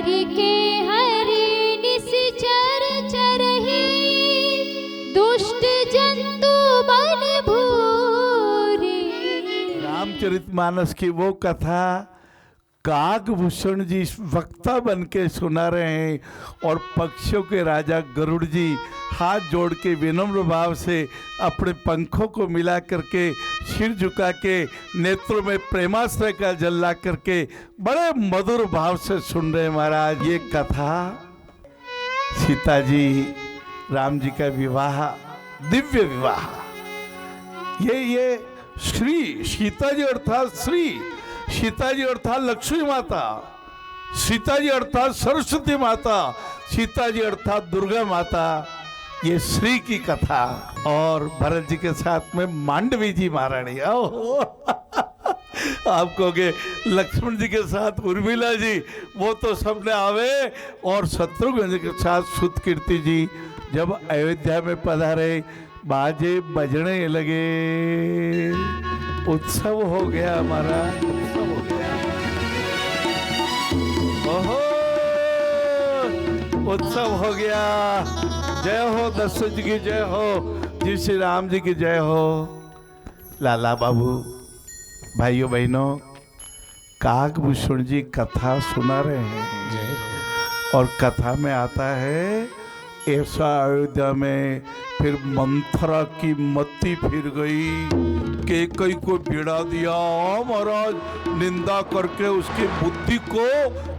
हरि के हरि निश्चर चरहि दुष्ट जंतु बन भूरे। रामचरितमानस की वो कथा काकभूषण जी वक्ता बन के सुना रहे हैं और पक्षियों के राजा गरुड़ जी हाथ जोड़ के विनम्र भाव से अपने पंखों को मिला करके सिर झुका के नेत्रों में प्रेमाश्रय का जल ला करके बड़े मधुर भाव से सुन रहे हैं महाराज। ये कथा सीता जी राम जी का विवाह, दिव्य विवाह। ये श्री सीता जी अर्थात श्री सीता जी अर्थात लक्ष्मी माता, सीता जी अर्थात सरस्वती माता, सीता जी अर्थात दुर्गा माता, ये श्री की कथा। और भरत जी के साथ में मांडवी जी महारानी। आप कहोगे लक्ष्मण जी के साथ उर्मिला जी, वो तो सबने आवे। और शत्रुघ्न जी के साथ सुतकीर्ति जी जब अयोध्या में पधारे, बाजे बजने लगे, उत्सव हो गया हमारा, उत्सव हो गया। ओहो, उत्सव हो गया। जय हो दशरथ जी की जय हो, जी श्री राम जी की जय हो। लाला बाबू, भाइयों बहनों, काकभूषण जी कथा सुना रहे हैं और कथा में आता है ऐसा अयोध्या में फिर मंथरा की मत्ती फिर गई, कैकई को बिड़ा दिया महाराज, निंदा करके उसकी बुद्धि को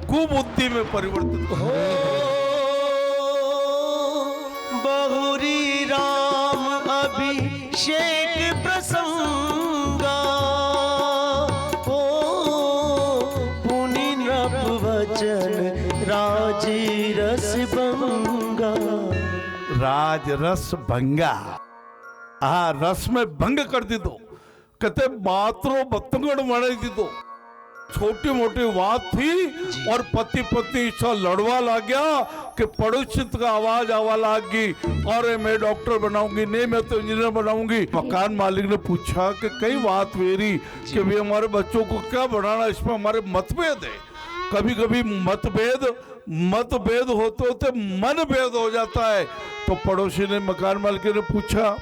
कुबुद्धि में परिवर्तित हो। बहुरी राम अभिषेक प्रसंगा, ओ पुनि नभ वचन राजी रस भंगा। राज रस भंगा, हाँ रस में भंग कर दी दो। कहते मात्रो बतंगड़ मणे दी दो। छोटी मोटी बात थी और पति पत्नी ऐसा लड़वा लग गया कि पड़ोसी का आवाज आवा लग गई, अरे मैं डॉक्टर बनाऊंगी, नहीं मैं तो इंजीनियर बनाऊंगी। मकान मालिक ने पूछा कि कई बात मेरी कि भी हमारे बच्चों को क्या बनाना, इसमें हमारे मतभेद है। कभी कभी मतभेद होते होते मन भेद हो जाता है। तो पड़ोसी ने मकान मालिक ने पूछा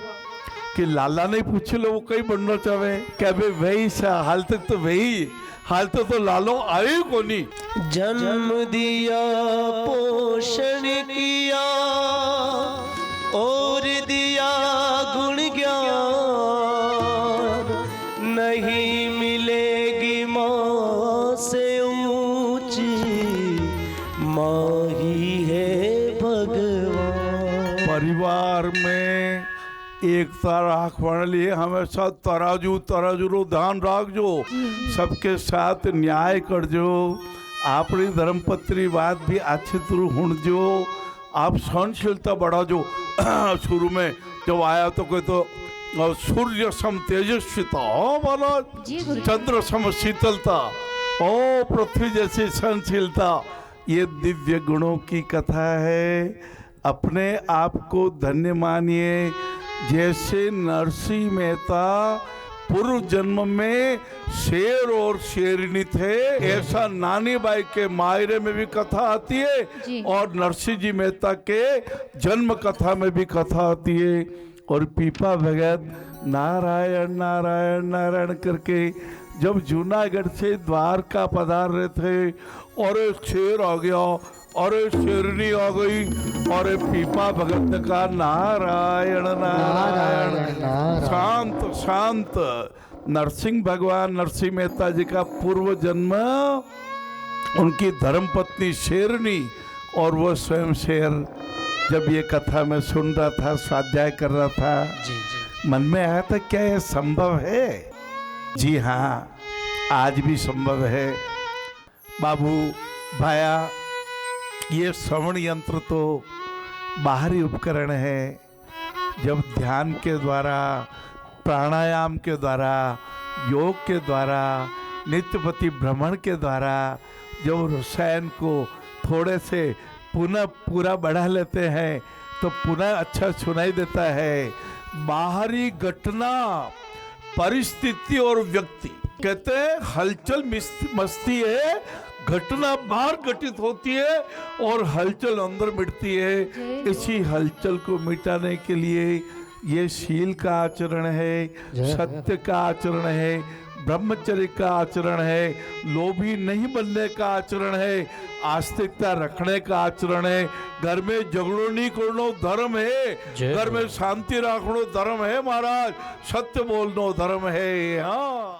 कि लाला नहीं पूछ लो वो कहीं बनना चाहे, क्या भाई वही सा हाल तक तो वही हाल तो लालो आए को नहीं। जन्म दिया पोषण किया और दिया गुण ज्ञान, नहीं मिलेगी माँ से ऊंची, माँ ही है भगवान। परिवार में एकता राखने लिए हमेशा तराजू रो ध्यान रखजो, सबके साथ न्याय करजो, अपनी धर्मपत्नी बात भी अच्छी तरह हुणजो, आप सहनशीलता बढ़ाजो। शुरू में जब आया तो कोई तो सूर्य सम तेजस्विता, ओ बोलो चंद्र सम शीतलता, ओ पृथ्वी जैसी सहनशीलता, ये दिव्य गुणों की कथा है। अपने आप को धन्य मानिए। जैसे नरसिंह मेहता पूर्व जन्म में शेर और शेरनी थे, ऐसा नानी बाई के मायरे में भी कथा आती है और नरसिंह जी मेहता के जन्म कथा में भी कथा आती है। और पीपा भगत नारायण नारायण नारायण करके जब जूनागढ़ से द्वारका पधार रहे थे और एक शेर आ गया और शेरनी आ गई और पीपा भगत ने कहा नारायण नारायण। शांत शांत। नरसिंह भगवान नरसिंह मेहता जी का पूर्व जन्म, उनकी धर्मपत्नी शेरनी और वो स्वयं शेर। जब ये कथा मैं सुन रहा था, स्वाध्याय कर रहा था, मन में आया था क्या ये संभव है? जी हाँ, आज भी संभव है। बाबू भाया, ये श्रवण यंत्र तो बाहरी उपकरण है। जब ध्यान के द्वारा, प्राणायाम के द्वारा, योग के द्वारा, नित्यपति भ्रमण के द्वारा जब रसायन को थोड़े से पुनः पूरा बढ़ा लेते हैं तो पुनः अच्छा सुनाई देता है। बाहरी घटना, परिस्थिति और व्यक्ति, कहते हैं हलचल मस्ती है, घटना बाहर घटित होती है और हलचल अंदर मिटती है। इसी हलचल को मिटाने के लिए ये शील का आचरण है, सत्य का आचरण है, ब्रह्मचर्य का आचरण है, लोभी नहीं बनने का आचरण है, आस्तिकता रखने का आचरण है। घर में झगड़ो नहीं करनो धर्म है, घर में शांति रखनो धर्म है महाराज, सत्य बोलनो धर्म है। हाँ।